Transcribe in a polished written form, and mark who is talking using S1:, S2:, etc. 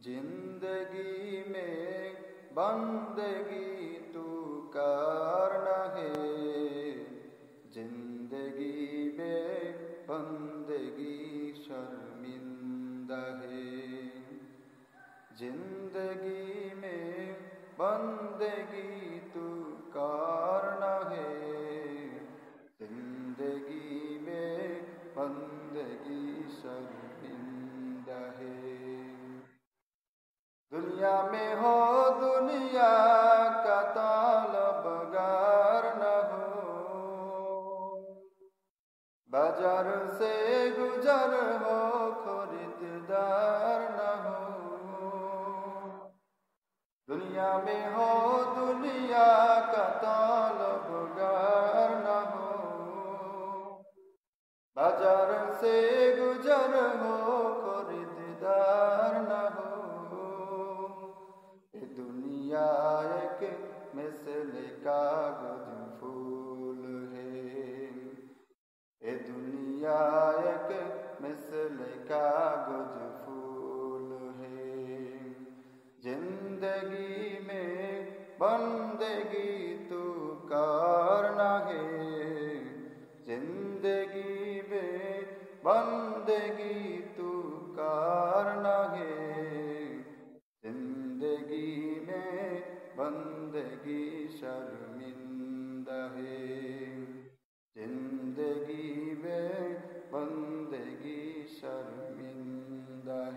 S1: जिंदगी में बंदगी तू करना है, जिंदगी में बंदगी शर्मिंदा है। जिंदगी में बंदगी तू करना है, जिंदगी में बंदगी शर्मिंदा है। दुनिया में हो दुनिया का तलबगार न हो, बाजार से गुजर हो खरीददार न हो। दुनिया में हो दुनिया का तलबगार न हो, बाजार से गुजर हो खरीददार न हो। दुनिया एक मिसल कागज फूल है, ए दुनिया एक मिसल कागज फूल है। जिंदगी में बंदगी तू करना है, जिंदगी में बंदगी तू करना है। जिंदगी में बंदगी शर्मिंदा है, जिंदगी में बंदगी शर्मिंदा है।